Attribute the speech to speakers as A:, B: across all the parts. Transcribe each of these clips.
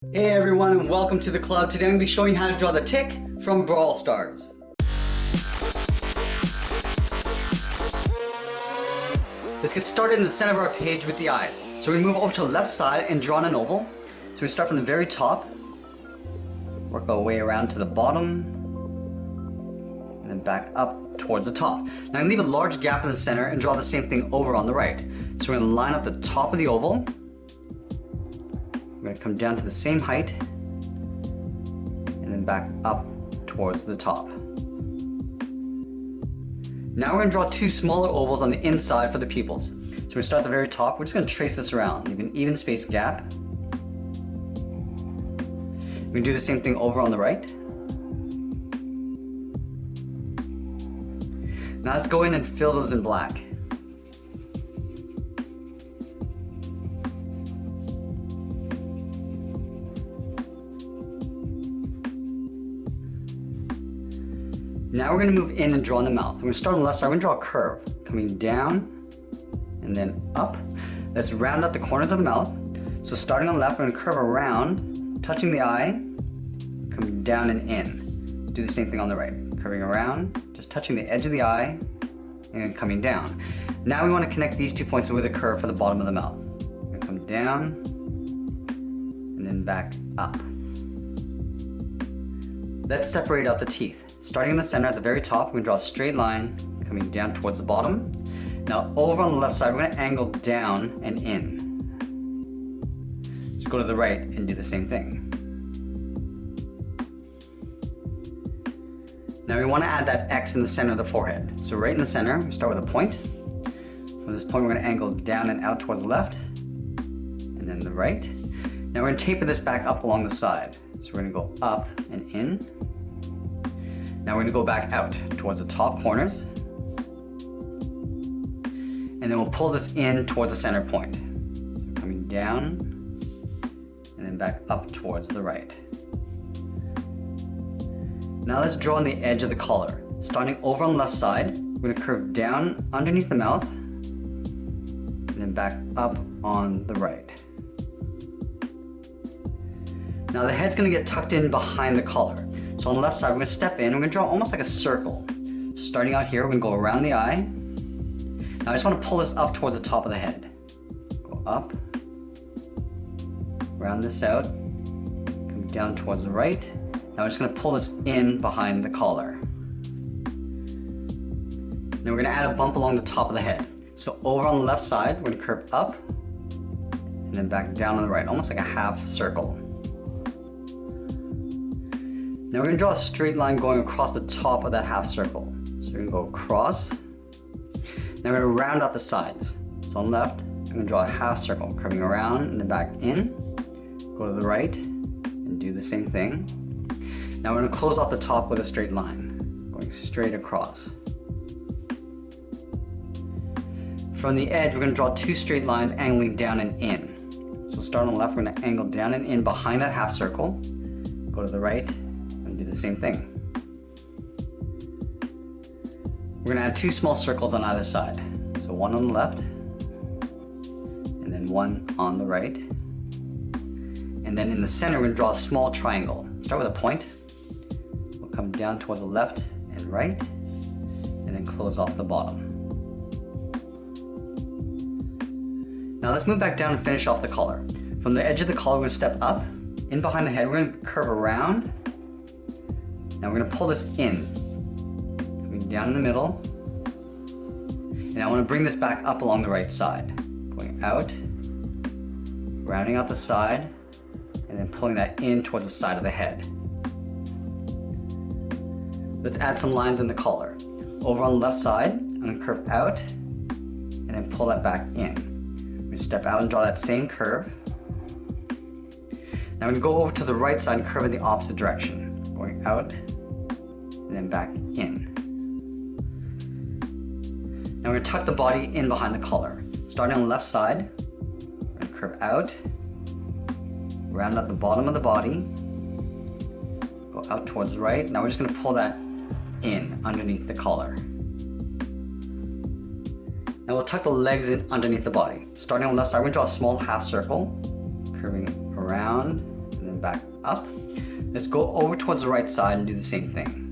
A: Hey everyone, and welcome to the club. Today I'm going to be showing you how to draw the tick from Brawl Stars. Let's get started in the center of our page with the eyes. So we move over to the left side and draw an oval. So we start from the very top, work our way around to the bottom, and then back up towards the top. Now I'm going to leave a large gap in the center and draw the same thing over on the right. So we're going to line up the top of the oval. We're going to come down to the same height and then back up towards the top. Now we're going to draw two smaller ovals on the inside for the pupils. So we start at the very top. We're just going to trace this around. Leave an even space gap. We can do the same thing over on the right. Now let's go in and fill those in black. Now we're going to move in and draw in the mouth. We're going to start on the left side. We're going to draw a curve coming down and then up. Let's round out the corners of the mouth. So starting on the left, we're going to curve around, touching the eye, coming down and in. Let's do the same thing on the right. Curving around, just touching the edge of the eye and then coming down. Now we want to connect these 2 points with a curve for the bottom of the mouth. We're going to come down and then back up. Let's separate out the teeth. Starting in the center at the very top, we're going to draw a straight line coming down towards the bottom. Now over on the left side, we're going to angle down and in. Let's go to the right and do the same thing. Now we want to add that X in the center of the forehead. So right in the center, we start with a point. From this point, we're going to angle down and out towards the left, and then the right. Now we're going to taper this back up along the side. So we're going to go up and in. Now we're going to go back out towards the top corners. And then we'll pull this in towards the center point. So coming down and then back up towards the right. Now let's draw on the edge of the collar. Starting over on the left side, we're going to curve down underneath the mouth and then back up on the right. Now the head's going to get tucked in behind the collar. So on the left side, we're going to step in, we're going to draw almost like a circle. So starting out here, we're going to go around the eye. Now I just want to pull this up towards the top of the head. Go up, round this out, come down towards the right. Now we're just going to pull this in behind the collar. Now we're going to add a bump along the top of the head. So over on the left side, we're going to curve up and then back down on the right, almost like a half circle. Now we're going to draw a straight line going across the top of that half circle. So we're going to go across. Now we're going to round out the sides. So on the left, I'm going to draw a half circle, curving around and then back in. Go to the right and do the same thing. Now we're going to close off the top with a straight line, going straight across. From the edge, we're going to draw two straight lines angling down and in. So start on the left, we're going to angle down and in behind that half circle. Go to the right. Do the same thing. We're going to add two small circles on either side. So one on the left and then one on the right. And then in the center, we're going to draw a small triangle. Start with a point. We'll come down towards the left and right and then close off the bottom. Now let's move back down and finish off the collar. From the edge of the collar, we're going to step up. In behind the head, we're going to curve around. Now we're going to pull this in, coming down in the middle, and I want to bring this back up along the right side, going out, rounding out the side, and then pulling that in towards the side of the head. Let's add some lines in the collar. Over on the left side, I'm going to curve out, and then pull that back in. I'm going to step out and draw that same curve. Now I'm going to go over to the right side and curve in the opposite direction. Going out and then back in. Now we're going to tuck the body in behind the collar. Starting on the left side, we're going to curve out, round up the bottom of the body, go out towards the right. Now we're just going to pull that in underneath the collar. Now we'll tuck the legs in underneath the body. Starting on the left side, we're going to draw a small half circle, curving around and then and back up. Let's go over towards the right side and do the same thing.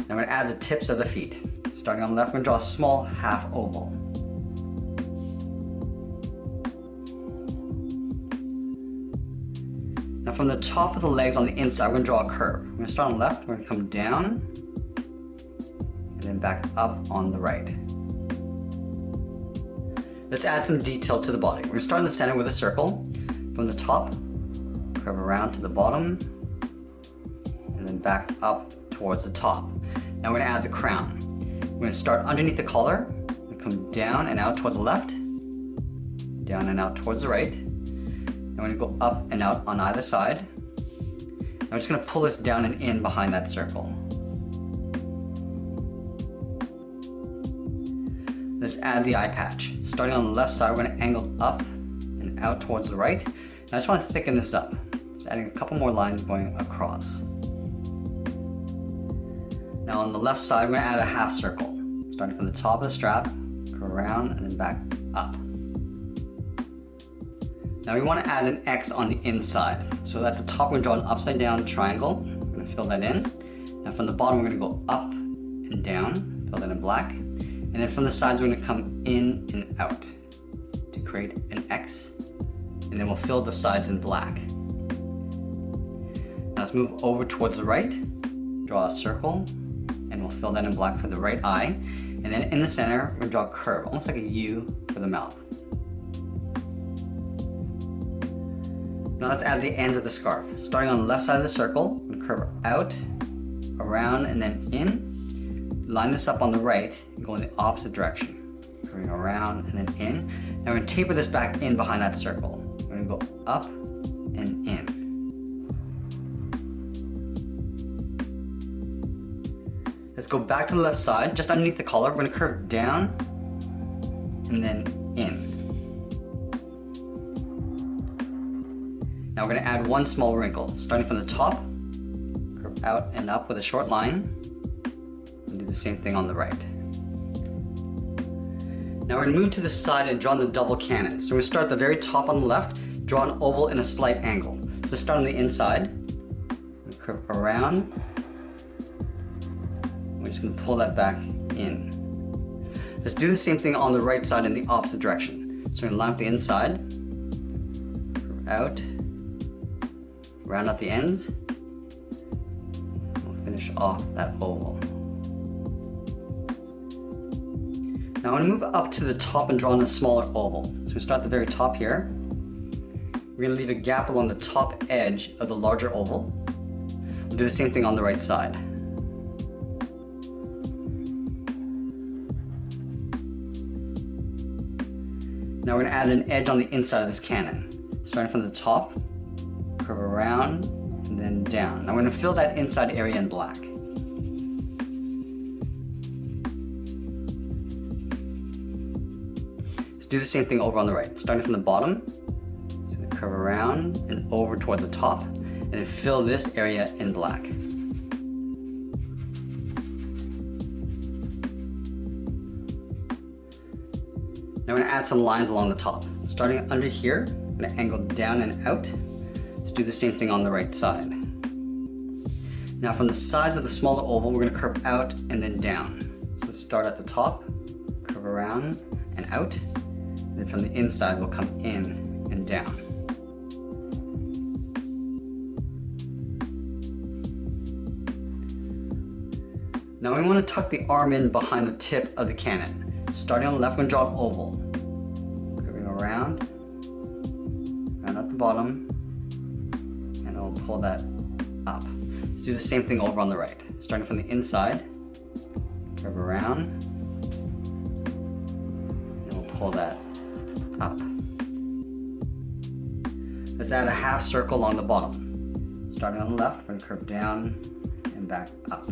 A: Now I'm going to add the tips of the feet. Starting on the left, I'm going to draw a small half oval. Now from the top of the legs on the inside, we're going to draw a curve. We're going to start on the left, we're going to come down, and then back up on the right. Let's add some detail to the body. We're going to start in the center with a circle. From the top, curve around to the bottom, and then back up towards the top. Now we're going to add the crown. We're going to start underneath the collar, and come down and out towards the left, down and out towards the right. Now we're going to go up and out on either side. Now we're just going to pull this down and in behind that circle. Let's add the eye patch. Starting on the left side, we're going to angle up and out towards the right. And I just want to thicken this up. Just adding a couple more lines going across. Now on the left side, we're going to add a half circle. Starting from the top of the strap, go around and then back up. Now we want to add an X on the inside. So at the top, we're going to draw an upside down triangle. We're going to fill that in. And from the bottom, we're going to go up and down, fill that in black. And then from the sides, we're going to come in and out to create an X. And then we'll fill the sides in black. Now let's move over towards the right, draw a circle, and we'll fill that in black for the right eye. And then in the center, we're going to draw a curve, almost like a U for the mouth. Now let's add the ends of the scarf. Starting on the left side of the circle, we're going to curve out, around, and then in. Line this up on the right and go in the opposite direction. Curving around and then in. Now we're going to taper this back in behind that circle. We're going to go up and in. Let's go back to the left side, just underneath the collar. We're going to curve down and then in. Now we're going to add one small wrinkle. Starting from the top, curve out and up with a short line. And do the same thing on the right. Now we're going to move to the side and draw the double cannon. So we start at the very top on the left, draw an oval in a slight angle. So start on the inside, curve around. We're just going to pull that back in. Let's do the same thing on the right side in the opposite direction. So we're going to line up the inside, curve out, round out the ends. We'll finish off that oval. Now I'm going to move up to the top and draw in a smaller oval. So we start at the very top here. We're going to leave a gap along the top edge of the larger oval. We'll do the same thing on the right side. Now we're going to add an edge on the inside of this cannon. Starting from the top, curve around, and then down. Now we're going to fill that inside area in black. Do the same thing over on the right. Starting from the bottom, so curve around and over towards the top, and then fill this area in black. Now we're going to add some lines along the top. Starting under here, I'm going to angle down and out. Let's do the same thing on the right side. Now from the sides of the smaller oval, we're going to curve out and then down. So let's start at the top, curve around and out. And from the inside, we'll come in and down. Now we want to tuck the arm in behind the tip of the cannon. Starting on the left, we're going to draw an oval. Curving around at the bottom, and we'll pull that up. Let's do the same thing over on the right. Starting from the inside, curve around, and we'll pull that up. Let's add a half circle along the bottom. Starting on the left, we're going to curve down and back up.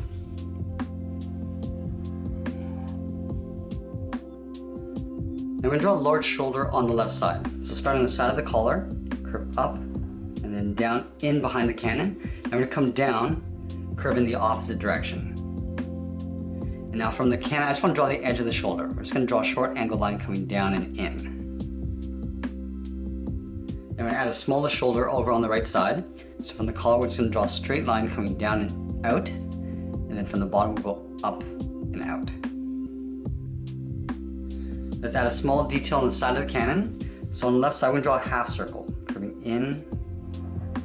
A: Now we're going to draw a large shoulder on the left side. So starting on the side of the collar, curve up and then down in behind the cannon. And we're going to come down, curve in the opposite direction. And now from the cannon, I just want to draw the edge of the shoulder. We're just going to draw a short angle line coming down and in. Now we're gonna add a smaller shoulder over on the right side. So from the collar, we're just gonna draw a straight line coming down and out. And then from the bottom, we'll go up and out. Let's add a small detail on the side of the cannon. So on the left side, we're gonna draw a half circle, curving in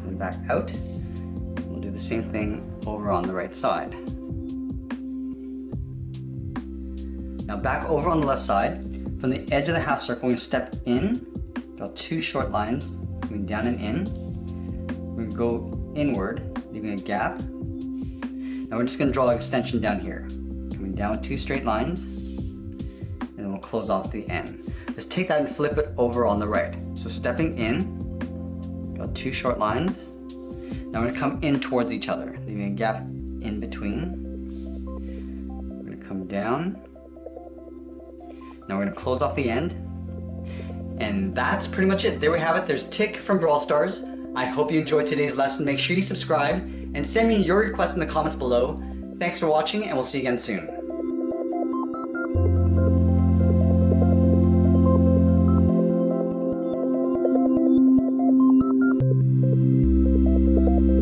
A: and back out. We'll do the same thing over on the right side. Now back over on the left side, from the edge of the half circle, we're gonna step in, draw two short lines, coming down and in. We're gonna go inward, leaving a gap. Now we're just gonna draw an extension down here, coming down with two straight lines, and then we'll close off the end. Let's take that and flip it over on the right. So stepping in, got two short lines. Now we're gonna come in towards each other, leaving a gap in between. We're gonna come down. Now we're gonna close off the end. And that's pretty much it. There we have it. There's Tick from Brawl Stars. I hope you enjoyed today's lesson. Make sure you subscribe and send me your requests in the comments below. Thanks for watching, and we'll see you again soon.